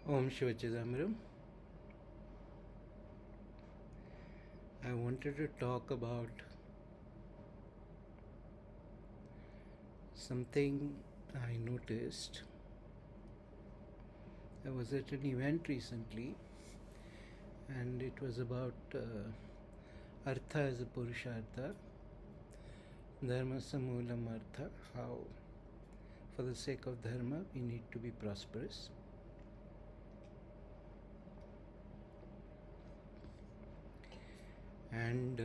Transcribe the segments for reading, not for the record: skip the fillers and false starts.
Om Shivachidamram. I wanted to talk about something I noticed. I was at an event recently and it was about Artha as a Purushartha, Dharma Samulam Artha, how for the sake of Dharma we need to be prosperous. And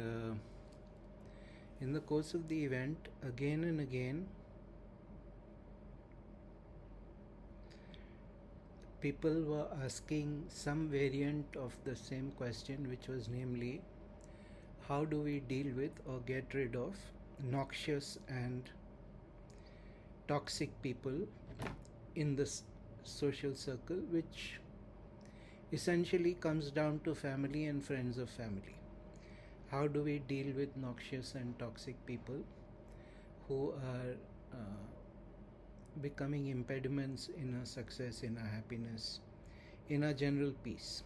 in the course of the event, again and again, people were asking some variant of the same question, which was namely, how do we deal with or get rid of noxious and toxic people in the social circle, which essentially comes down to family and friends of family. How do we deal with noxious and toxic people who are becoming impediments in our success, in our happiness, in our general peace?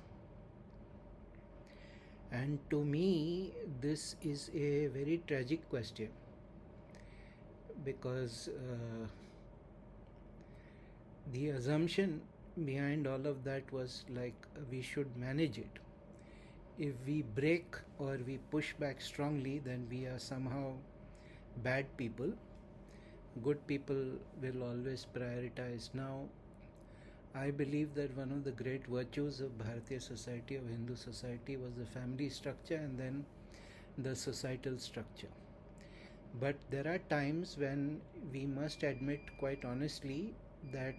And to me, this is a very tragic question because the assumption behind all of that was like we should manage it. If we break or we push back strongly, then we are somehow bad people. Good people will always prioritize. Now, I believe that one of the great virtues of Bharatiya society, of Hindu society, was the family structure and then the societal structure. But there are times when we must admit quite honestly that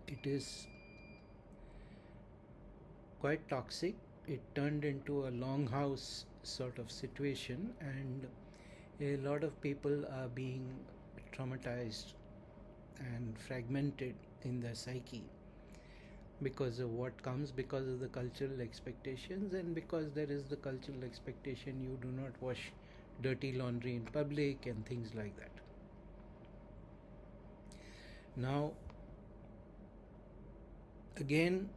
it is quite toxic. It turned into a longhouse sort of situation, and a lot of people are being traumatized and fragmented in their psyche because of what comes, because of the cultural expectations, and because there is the cultural expectation you do not wash dirty laundry in public and things like that. Now, again,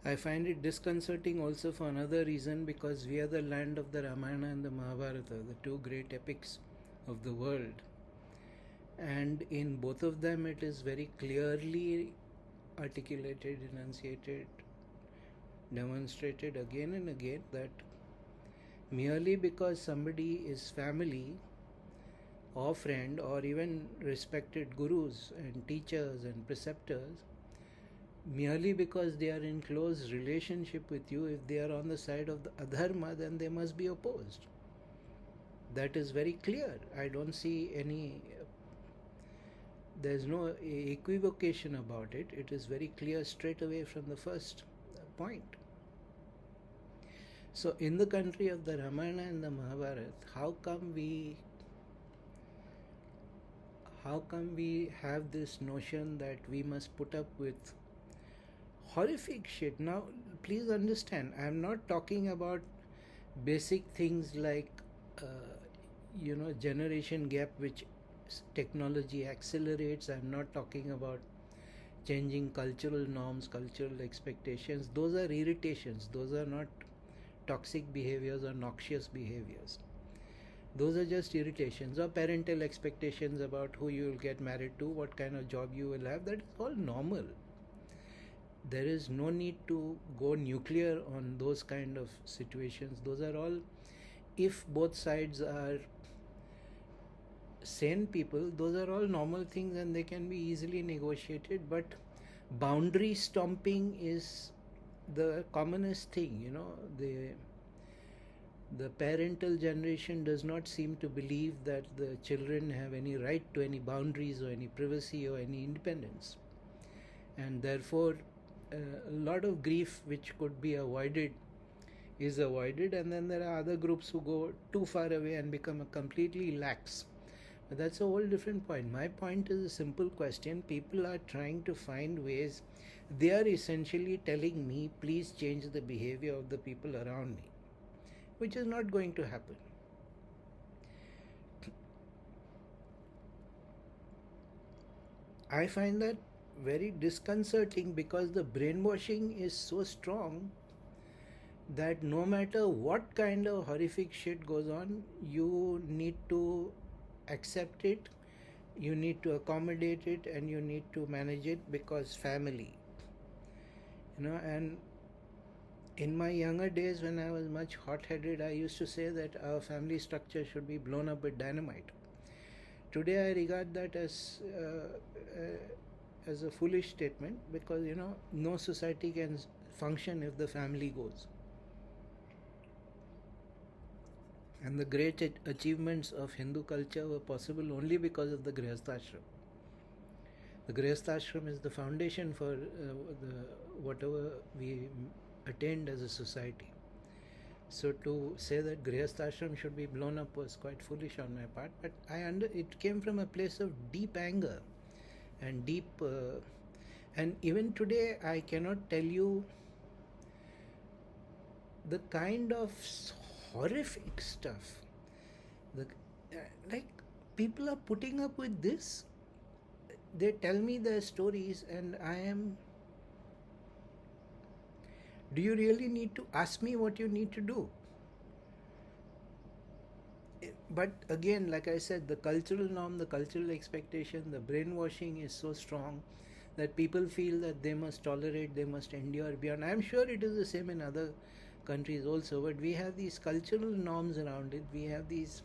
I find it disconcerting also for another reason, because we are the land of the Ramayana and the Mahabharata, the two great epics of the world. And in both of them, it is very clearly articulated, enunciated, demonstrated again and again that merely because somebody is family or friend or even respected gurus and teachers and preceptors, merely because they are in close relationship with you, if they are on the side of the Adharma, then they must be opposed. That is very clear. I don't see any, there's no equivocation about it. It is very clear straight away from the first point. So in the country of the Ramayana and the Mahabharata, how come we have this notion that we must put up with horrific shit? Now, please understand, I'm not talking about basic things like, generation gap, which technology accelerates. I'm not talking about changing cultural norms, cultural expectations. Those are irritations. Those are not toxic behaviors or noxious behaviors. Those are just irritations, or parental expectations about who you will get married to, what kind of job you will have. That is all normal. There is no need to go nuclear on those kind of situations. Those are all, if both sides are sane people, those are all normal things and they can be easily negotiated. But boundary stomping is the commonest thing. The parental generation does not seem to believe that the children have any right to any boundaries or any privacy or any independence, and therefore a lot of grief which could be avoided is avoided. And then there are other groups who go too far away and become completely lax. But that's a whole different point. My point is a simple question. People are trying to find ways. They are essentially telling me, please change the behavior of the people around me, which is not going to happen. I find that very disconcerting because the brainwashing is so strong that no matter what kind of horrific shit goes on, you need to accept it, you need to accommodate it, and you need to manage it because family. And in my younger days, when I was much hot headed, I used to say that our family structure should be blown up with dynamite. Today, I regard that as a foolish statement because no society can function if the family goes. And the great achievements of Hindu culture were possible only because of the Grihasthashram. The Grihasthashram is the foundation for whatever we attained as a society. So to say that Grihasthashram should be blown up was quite foolish on my part, but it came from a place of deep anger and deep. And even today, I cannot tell you the kind of horrific stuff. Like people are putting up with this. They tell me their stories, and I am. Do you really need to ask me what you need to do? But again, like I said, the cultural norm, the cultural expectation, the brainwashing is so strong that people feel that they must tolerate, they must endure beyond. I'm sure it is the same in other countries also, but we have these cultural norms around it. We have these.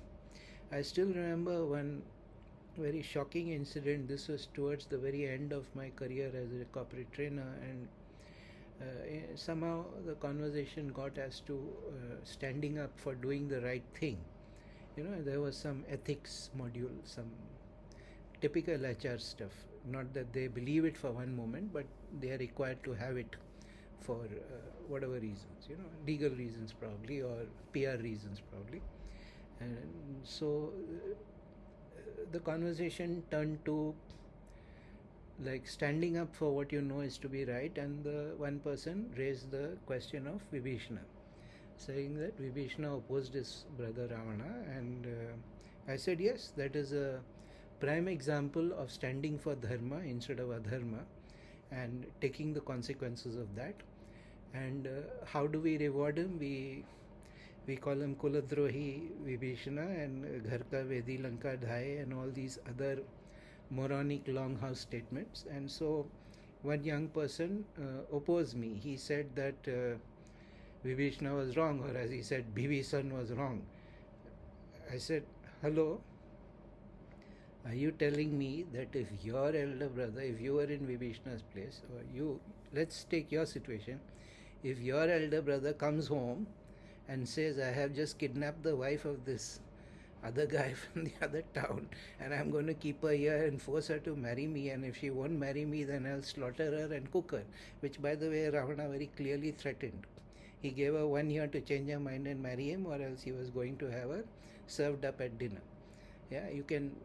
I still remember one very shocking incident. This was towards the very end of my career as a corporate trainer, and somehow the conversation got as to standing up for doing the right thing. There was some ethics module, some typical HR stuff. Not that they believe it for one moment, but they are required to have it for whatever reasons, legal reasons probably, or PR reasons probably. And so the conversation turned to like standing up for what you know is to be right, and the one person raised the question of Vibhishana, saying that Vibhishana opposed his brother Ravana, and I said yes, that is a prime example of standing for dharma instead of adharma and taking the consequences of that. And how do we reward him? We call him Kuladrohi Vibhishana and Ghar ka Vedi Lanka Dhaye and all these other moronic longhouse statements. And so one young person opposed me. He said that Vibhishana was wrong, or as he said, Bhibhisan was wrong. I said, hello, are you telling me that if your elder brother, if you were in Vibhishana's place, or let's take your situation, if your elder brother comes home and says, I have just kidnapped the wife of this other guy from the other town, and I'm going to keep her here and force her to marry me, and if she won't marry me, then I'll slaughter her and cook her, which by the way Ravana very clearly threatened. He gave her 1 year to change her mind and marry him, or else he was going to have her served up at dinner. Yeah, you can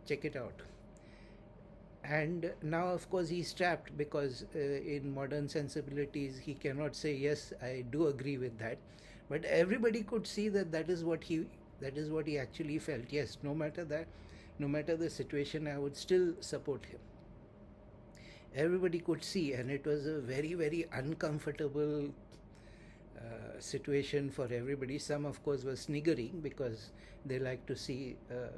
check it out. And now of course he's trapped because in modern sensibilities he cannot say yes, I do agree with that, but everybody could see that that is what he actually felt. Yes, no matter the situation, I would still support him. Everybody could see, and it was a very, very uncomfortable situation for everybody. Some of course were sniggering because they like to see a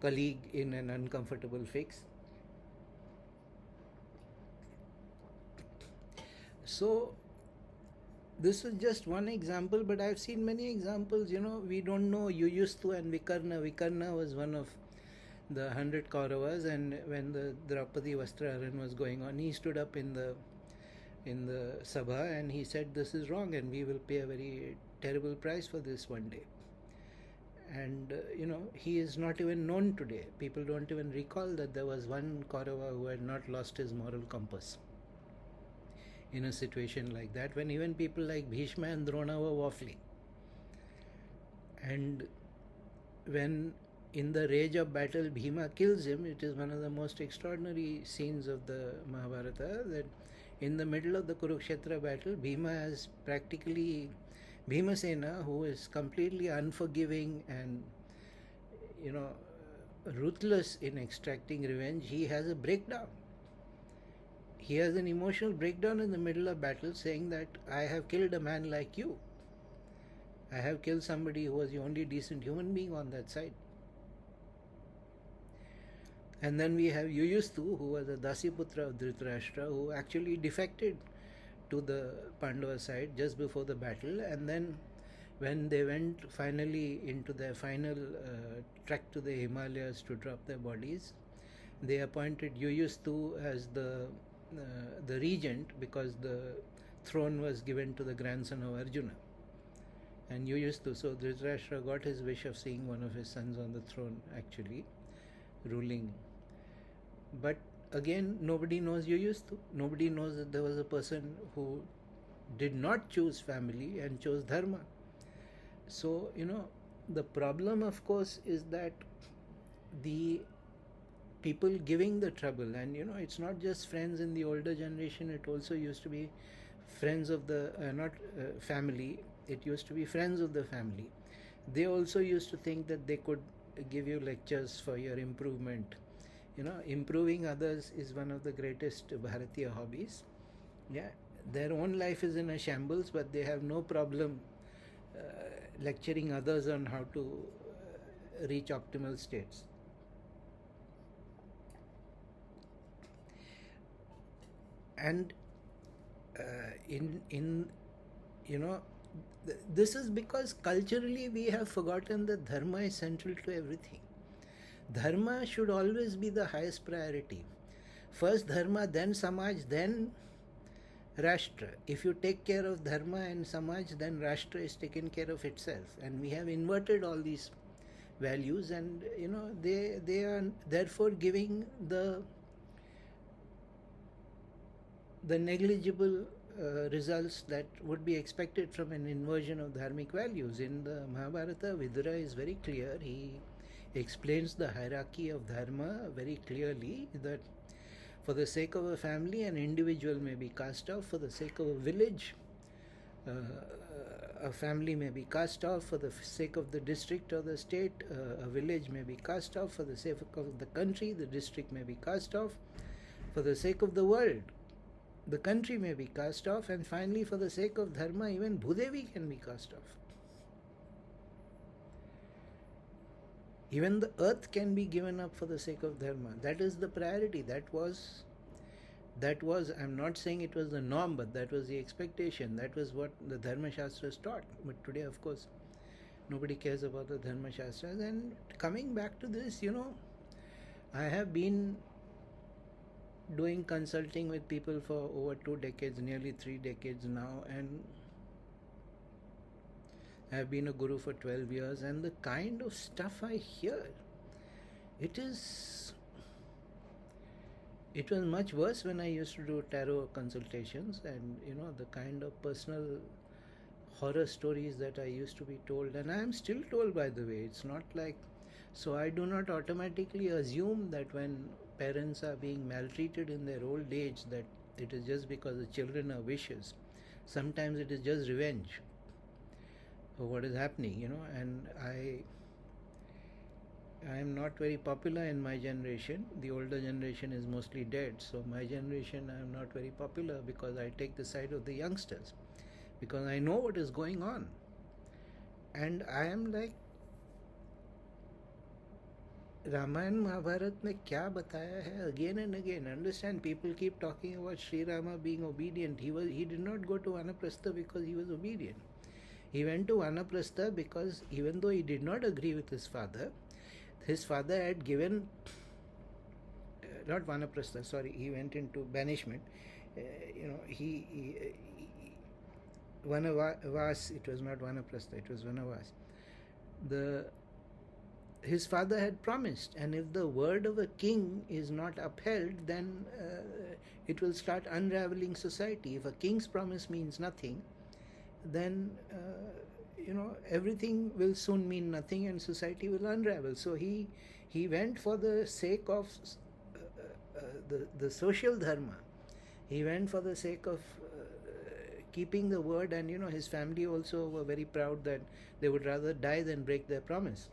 colleague in an uncomfortable fix. So this was just one example, but I've seen many examples. We don't know Yuyustu and Vikarna. Vikarna was one of the 100 Kauravas, and when the Draupadi Vastraharan was going on, he stood up in the Sabha and he said, this is wrong and we will pay a very terrible price for this one day. And he is not even known today. People don't even recall that there was one Kaurava who had not lost his moral compass in a situation like that, when even people like Bhishma and Drona were waffling. And when in the rage of battle Bhima kills him, it is one of the most extraordinary scenes of the Mahabharata, that in the middle of the Kurukshetra battle, Bhima has practically Bhimasena, who is completely unforgiving and ruthless in extracting revenge, he has a breakdown. He has an emotional breakdown in the middle of battle saying that I have killed a man like you. I have killed somebody who was the only decent human being on that side. And then we have Yuyustu, who was a Dasiputra of Dhritarashtra, who actually defected to the Pandava side just before the battle. And then when they went finally into their final trek to the Himalayas to drop their bodies, they appointed Yuyustu as the regent, because the throne was given to the grandson of Arjuna. And Yuyustu, so Dhritarashtra got his wish of seeing one of his sons on the throne actually ruling. But again, nobody knows Yuyustu. Nobody knows that there was a person who did not choose family and chose dharma. So, the problem, of course, is that the people giving the trouble, and it's not just friends in the older generation, it also used to be friends of the not family, it used to be friends of the family. They also used to think that they could give you lectures for your improvement. Improving others is one of the greatest Bharatiya hobbies. Yeah, their own life is in a shambles, but they have no problem lecturing others on how to reach optimal states. And this is because culturally we have forgotten that dharma is central to everything. Dharma should always be the highest priority. First dharma, then samaj, then Rashtra. If you take care of dharma and samaj, then Rashtra is taken care of itself. And we have inverted all these values, and they are therefore giving the negligible results that would be expected from an inversion of dharmic values. In the Mahabharata, Vidura is very clear. He explains the hierarchy of dharma very clearly, that for the sake of a family, an individual may be cast off. For the sake of a village, a family may be cast off. For the sake of the district or the state, a village may be cast off. For the sake of the country, the district may be cast off. For the sake of the world, the country may be cast off. And finally, for the sake of dharma, even Bhudevi can be cast off. Even the earth can be given up for the sake of dharma. That is the priority. That was, I'm not saying it was the norm, but that was the expectation. That was what the Dharma Shastras taught. But today, of course, nobody cares about the Dharma Shastras. And coming back to this, I have been doing consulting with people for over 2 decades, nearly 3 decades now, and I have been a guru for 12 years, and the kind of stuff I hear, it was much worse when I used to do tarot consultations, and the kind of personal horror stories that I used to be told, and I am still told, by the way. It's not like, so I do not automatically assume that when parents are being maltreated in their old age, that it is just because the children are vicious. Sometimes it is just revenge for what is happening, and I am not very popular in my generation. The older generation is mostly dead, so my generation, I am not very popular because I take the side of the youngsters, because I know what is going on. And I am like, Ramayana and Mahabharata में क्या बताया है again and again. Understand, people keep talking about Sri Rama being obedient. He did not go to Vanaprastha because he was obedient. He went to Vanaprastha because even though he did not agree with his father had given, not Vanaprastha, sorry, he went into banishment. Vanavas, it was not Vanaprastha, it was Vanavas. His father had promised, and if the word of a king is not upheld, then it will start unraveling society. If a king's promise means nothing, then everything will soon mean nothing, and society will unravel. So he went for the sake of the social dharma. He went for the sake of keeping the word, and his family also were very proud that they would rather die than break their promise.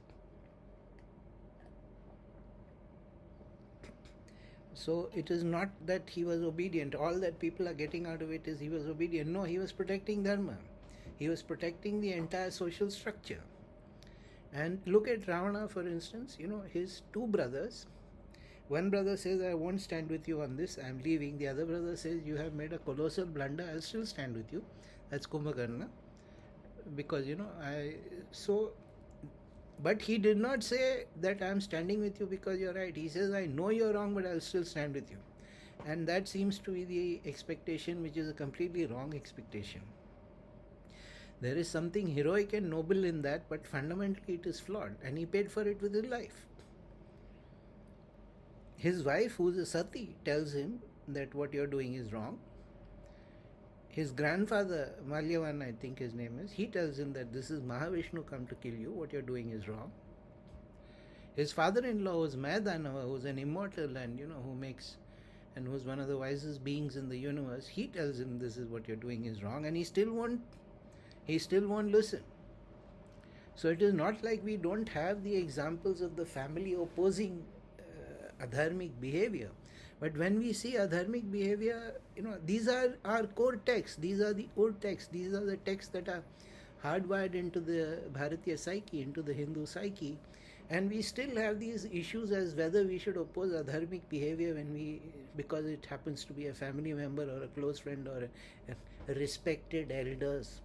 So it is not that he was obedient. All that people are getting out of it is he was obedient. No, he was protecting Dharma. He was protecting the entire social structure. And look at Ravana, for instance, his two brothers. One brother says, I won't stand with you on this, I'm leaving. The other brother says, you have made a colossal blunder, I'll still stand with you. That's Kumbhakarna. Because, so, but he did not say that I'm standing with you because you're right. He says, I know you're wrong, but I'll still stand with you. And that seems to be the expectation, which is a completely wrong expectation. There is something heroic and noble in that, but fundamentally it is flawed, and he paid for it with his life. His wife, who's a sati, tells him that what you're doing is wrong. His grandfather, Malyavan, I think his name is, he tells him that this is Mahavishnu come to kill you, what you're doing is wrong. His father-in-law was Mayadanava, who's an immortal and who makes and who's one of the wisest beings in the universe. He tells him this is what you're doing is wrong, and he still won't listen. So it is not like we don't have the examples of the family opposing adharmic behavior. But when we see adharmic behavior, these are our core texts. These are the old texts. These are the texts that are hardwired into the Bharatiya psyche, into the Hindu psyche. And we still have these issues as whether we should oppose adharmic behavior because it happens to be a family member or a close friend or a respected elders.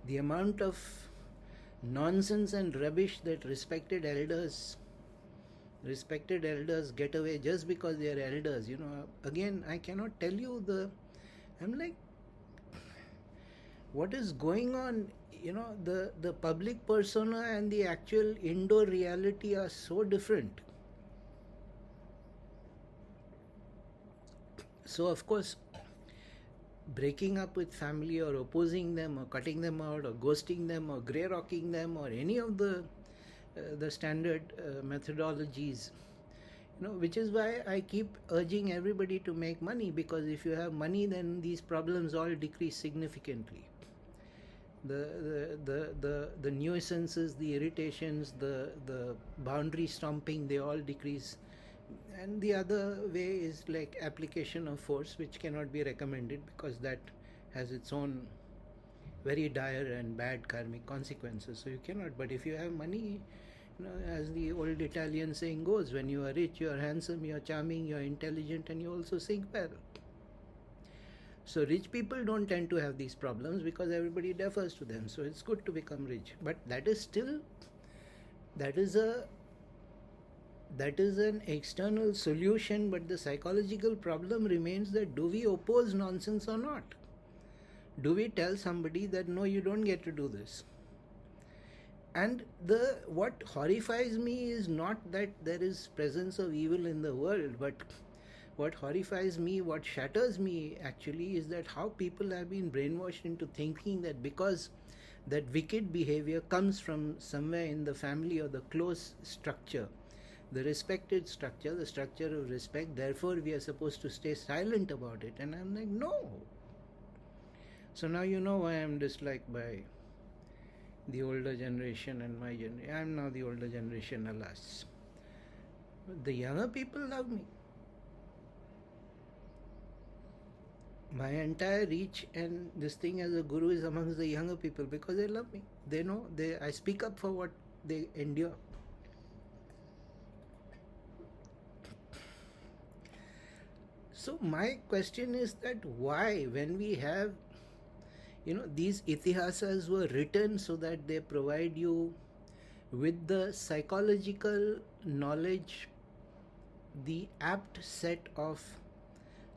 The amount of nonsense and rubbish that respected elders get away just because they are elders. Again, I cannot tell you I'm like, what is going on? The public persona and the actual indoor reality are so different. So of course, breaking up with family or opposing them or cutting them out or ghosting them or grey rocking them or any of the standard methodologies, which is why I keep urging everybody to make money, because if you have money, then these problems all decrease significantly. The nuisances, the irritations, the boundary stomping, they all decrease. And the other way is like application of force, which cannot be recommended because that has its own very dire and bad karmic consequences. So you cannot. But if you have money, as the old Italian saying goes, when you are rich, you are handsome, you are charming, you are intelligent, and you also sing well. So rich people don't tend to have these problems because everybody defers to them. So it's good to become rich. But that is an external solution, but the psychological problem remains that do we oppose nonsense or not? Do we tell somebody that no, you don't get to do this? And what horrifies me is not that there is presence of evil in the world, but what horrifies me, what shatters me actually, is that how people have been brainwashed into thinking that because that wicked behavior comes from somewhere in the family or the close structure, the respected structure, the structure of respect, therefore we are supposed to stay silent about it. And I'm like, no. So now you know why I'm disliked by the older generation and my generation. I'm now the older generation, alas. But the younger people love me. My entire reach and this thing as a guru is amongst the younger people because they love me. They know, I speak up for what they endure. So my question is that why, when we have, these itihasas were written so that they provide you with the psychological knowledge, the apt set of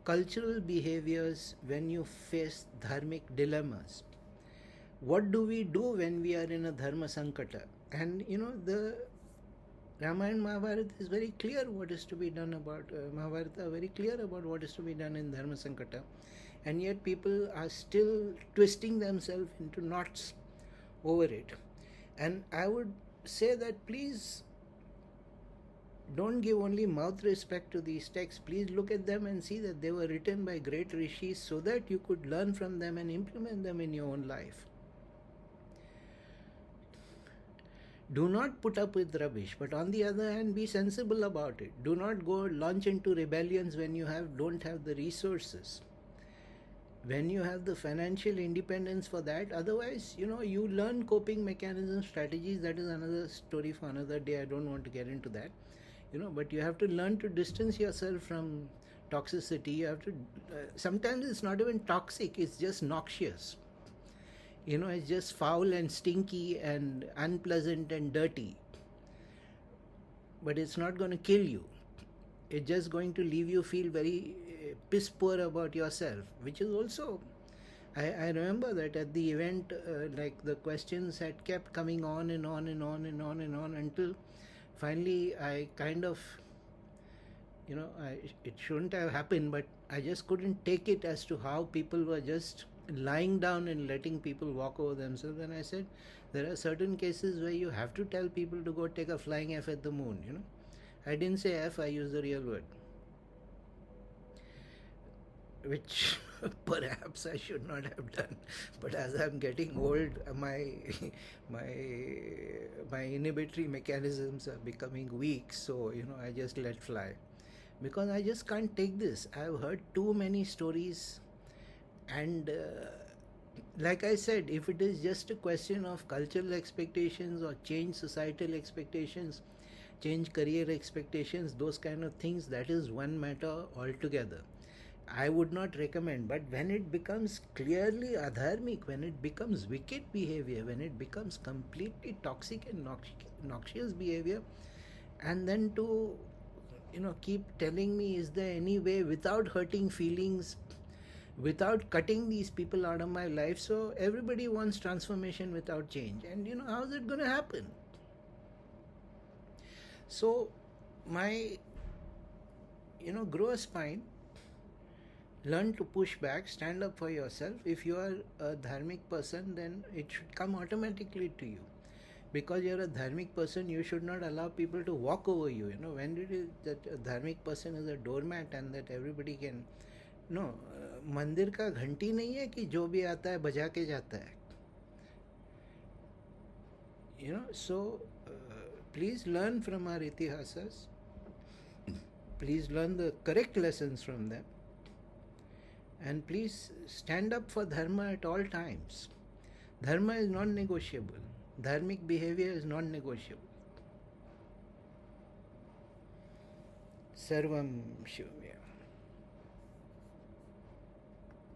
cultural behaviors when you face dharmic dilemmas. What do we do when we are in a dharma sankata? And the Ramayana and Mahabharata is very clear what is to be done about Mahabharata, very clear about what is to be done in dharma sankata, and yet people are still twisting themselves into knots over it. And I would say that please don't give only mouth respect to these texts. Please look at them and see that they were written by great rishis so that you could learn from them and implement them in your own life. Do not put up with rubbish, but on the other hand, be sensible about it. Do not go launch into rebellions when you don't have the resources, when you have the financial independence for that. Otherwise, you learn coping mechanisms, strategies. That is another story for another day. I don't want to get into that. But you have to learn to distance yourself from toxicity. You have to sometimes it's not even toxic, it's just noxious. It's just foul and stinky and unpleasant and dirty, but it's not going to kill you. It's just going to leave you feel very piss poor about yourself, which is also, I remember that at the event, like the questions had kept coming on and on and on and on and on until finally I kind of, it shouldn't have happened, but I just couldn't take it as to how people were just lying down and letting people walk over themselves. And I said, there are certain cases where you have to tell people to go take a flying F at the moon. I didn't say F, I used the real word, which perhaps I should not have done. But as I'm getting old, my inhibitory mechanisms are becoming weak. So I just let fly, because I just can't take this. I've heard too many stories, and like I said, if it is just a question of cultural expectations or change societal expectations, change career expectations, those kind of things, that is one matter altogether. I would not recommend. But when it becomes clearly adharmic, when it becomes wicked behavior, when it becomes completely toxic and noxious behavior, and then to keep telling me, is there any way without hurting feelings, without cutting these people out of my life? So everybody wants transformation without change, and how is it going to happen? So my grow a spine, learn to push back, stand up for yourself. If you are a dharmic person, then it should come automatically to you. Because you're a dharmic person, you should not allow people to walk over you. When did it that a dharmic person is a doormat and that everybody can? No, मंदिर का घंटी नहीं है कि जो भी आता है बजा के जाता है. So please learn from our itihasas. Please learn the correct lessons from them. And please stand up for dharma at all times. Dharma is non-negotiable. Dharmic behavior is non-negotiable. Sarvam Shivya.